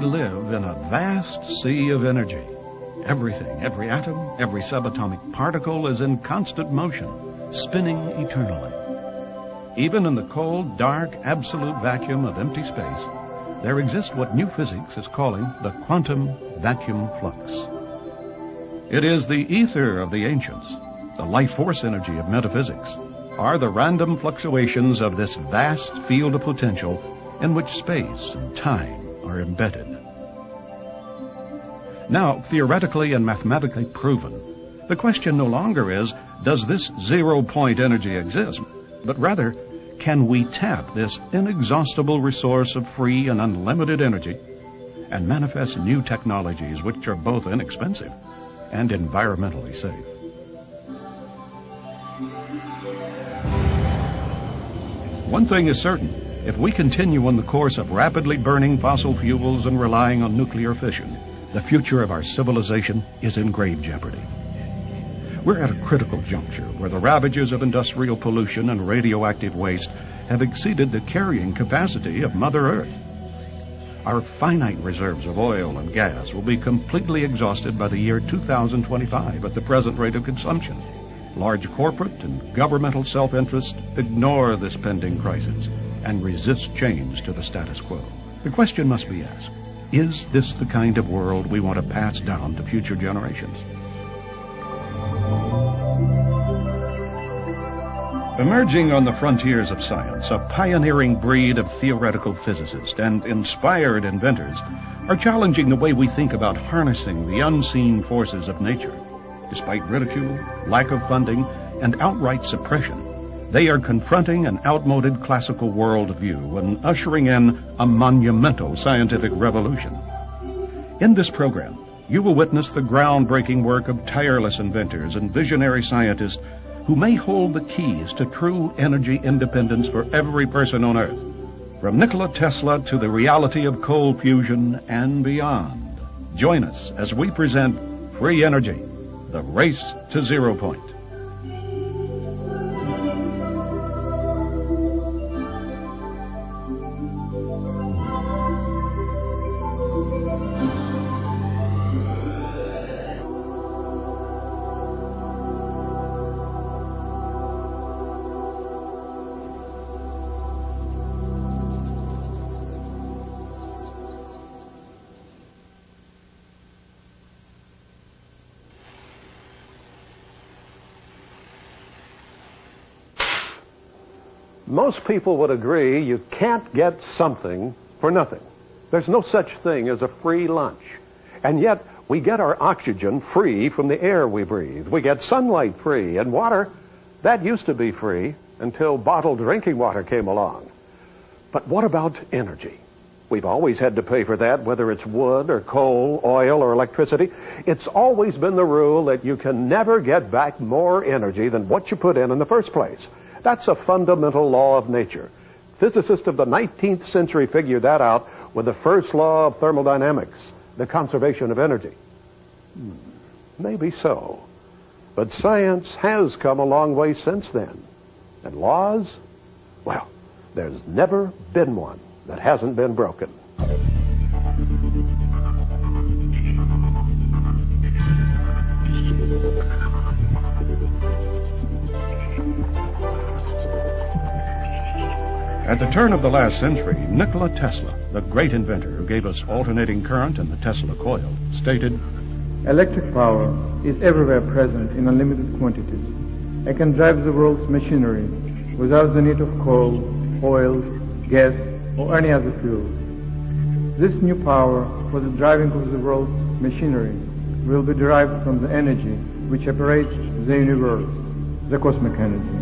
live in a vast sea of energy. Everything, every atom, every subatomic particle is in constant motion, spinning eternally. Even in the cold, dark, absolute vacuum of empty space, there exists what new physics is calling the quantum vacuum flux. It is the ether of the ancients, the life force energy of metaphysics, are the random fluctuations of this vast field of potential in which space and time are embedded. Now, theoretically and mathematically proven, the question no longer is, does this zero-point energy exist? But rather, can we tap this inexhaustible resource of free and unlimited energy and manifest new technologies which are both inexpensive and environmentally safe? One thing is certain. If we continue on the course of rapidly burning fossil fuels and relying on nuclear fission, the future of our civilization is in grave jeopardy. We're at a critical juncture where the ravages of industrial pollution and radioactive waste have exceeded the carrying capacity of Mother Earth. Our finite reserves of oil and gas will be completely exhausted by the year 2025 at the present rate of consumption. Large corporate and governmental self-interest ignore this pending crisis and resist change to the status quo. The question must be asked, is this the kind of world we want to pass down to future generations? Emerging on the frontiers of science, a pioneering breed of theoretical physicists and inspired inventors are challenging the way we think about harnessing the unseen forces of nature. Despite ridicule, lack of funding, and outright suppression, they are confronting an outmoded classical worldview and ushering in a monumental scientific revolution. In this program, you will witness the groundbreaking work of tireless inventors and visionary scientists who may hold the keys to true energy independence for every person on Earth, from Nikola Tesla to the reality of cold fusion and beyond. Join us as we present Free Energy, the race to 0 point. Most people would agree you can't get something for nothing. There's no such thing as a free lunch. And yet, we get our oxygen free from the air we breathe. We get sunlight free, and water, that used to be free until bottled drinking water came along. But what about energy? We've always had to pay for that, whether it's wood or coal, oil or electricity. It's always been the rule that you can never get back more energy than what you put in the first place. That's a fundamental law of nature. Physicists of the 19th century figured that out with the first law of thermodynamics, the conservation of energy. Maybe so. But science has come a long way since then. And laws? Well, there's never been one that hasn't been broken. At the turn of the last century, Nikola Tesla, the great inventor who gave us alternating current and the Tesla coil, stated, "Electric power is everywhere present in unlimited quantities. It can drive the world's machinery without the need of coal, oil, gas, or any other fuel. This new power for the driving of the world's machinery will be derived from the energy which operates the universe, the cosmic energy."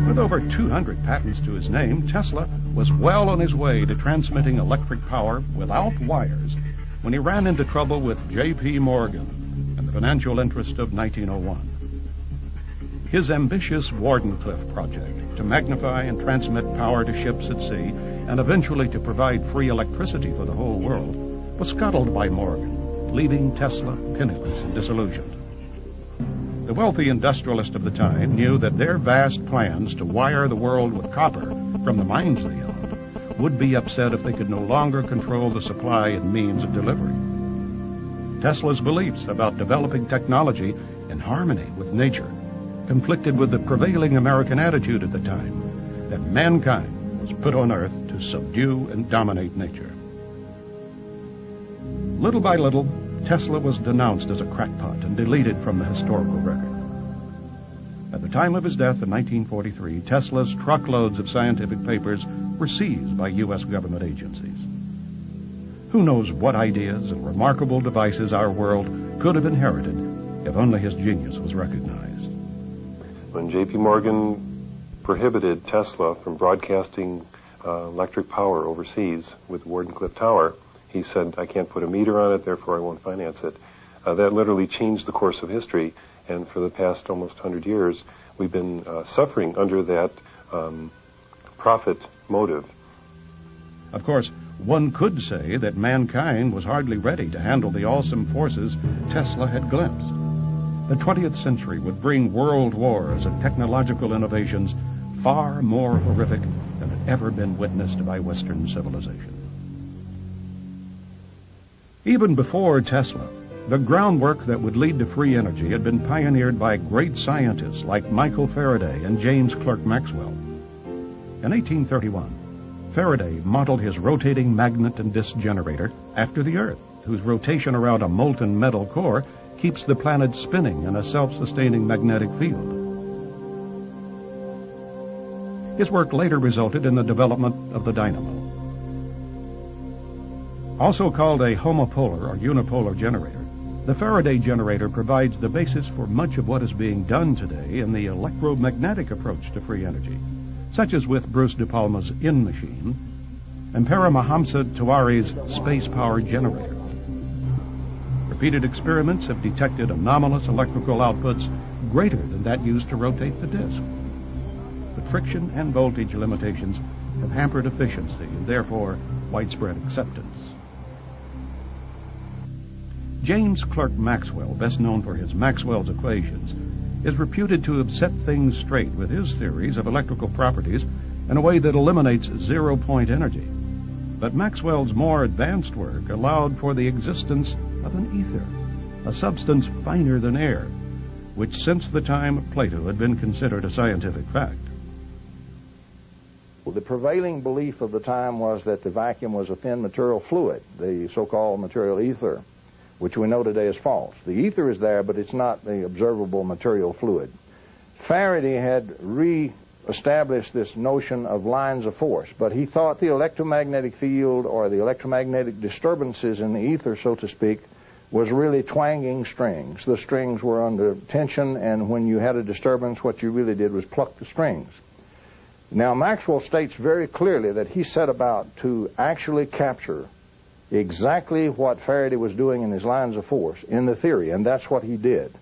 With over 200 patents to his name, Tesla was well on his way to transmitting electric power without wires when he ran into trouble with J.P. Morgan and the financial interest of 1901. His ambitious Wardenclyffe project to magnify and transmit power to ships at sea and eventually to provide free electricity for the whole world was scuttled by Morgan, leaving Tesla penniless and disillusioned. The wealthy industrialist of the time knew that their vast plans to wire the world with copper from the mines they owned would be upset if they could no longer control the supply and means of delivery. Tesla's beliefs about developing technology in harmony with nature conflicted with the prevailing American attitude at the time that mankind was put on Earth to subdue and dominate nature. Little by little, Tesla was denounced as a crackpot and deleted from the historical record. At the time of his death in 1943, Tesla's truckloads of scientific papers were seized by U.S. government agencies. Who knows what ideas and remarkable devices our world could have inherited if only his genius was recognized. When J.P. Morgan prohibited Tesla from broadcasting electric power overseas with Wardenclyffe Tower, he said, "I can't put a meter on it, therefore I won't finance it." That literally changed the course of history, and for the past almost 100 years, we've been suffering under that profit motive. Of course, one could say that mankind was hardly ready to handle the awesome forces Tesla had glimpsed. The 20th century would bring world wars and technological innovations far more horrific than had ever been witnessed by Western civilization. Even before Tesla, the groundwork that would lead to free energy had been pioneered by great scientists like Michael Faraday and James Clerk Maxwell. In 1831, Faraday modeled his rotating magnet and disk generator after the Earth, whose rotation around a molten metal core keeps the planet spinning in a self-sustaining magnetic field. His work later resulted in the development of the dynamo. Also called a homopolar or unipolar generator, the Faraday generator provides the basis for much of what is being done today in the electromagnetic approach to free energy, such as with Bruce De Palma's IN machine and Paramahamsa Tiwari's space power generator. Repeated experiments have detected anomalous electrical outputs greater than that used to rotate the disk. But friction and voltage limitations have hampered efficiency and therefore widespread acceptance. James Clerk Maxwell, best known for his Maxwell's equations, is reputed to have set things straight with his theories of electrical properties in a way that eliminates zero-point energy. But Maxwell's more advanced work allowed for the existence of an ether, a substance finer than air, which since the time of Plato had been considered a scientific fact. Well, the prevailing belief of the time was that the vacuum was a thin material fluid, the so-called material ether, which we know today is false. The ether is there, but it's not the observable material fluid. Faraday had re-established this notion of lines of force, but he thought the electromagnetic field or the electromagnetic disturbances in the ether, so to speak, was really twanging strings. The strings were under tension, and when you had a disturbance, what you really did was pluck the strings. Now, Maxwell states very clearly that he set about to actually capture exactly what Faraday was doing in his lines of force in the theory, and that's what he did.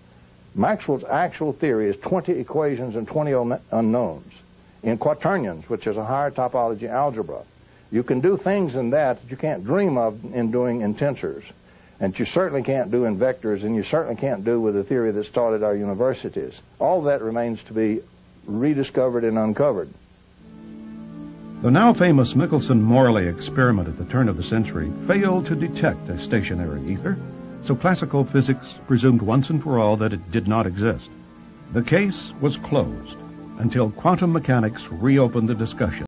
Maxwell's actual theory is 20 equations and 20 unknowns in quaternions, which is a higher topology algebra. You can do things in that you can't dream of in doing in tensors, and you certainly can't do in vectors, and you certainly can't do with the theory that's taught at our universities. All that remains to be rediscovered and uncovered. The now famous Michelson-Morley experiment at the turn of the century failed to detect a stationary ether, so classical physics presumed once and for all that it did not exist. The case was closed until quantum mechanics reopened the discussion.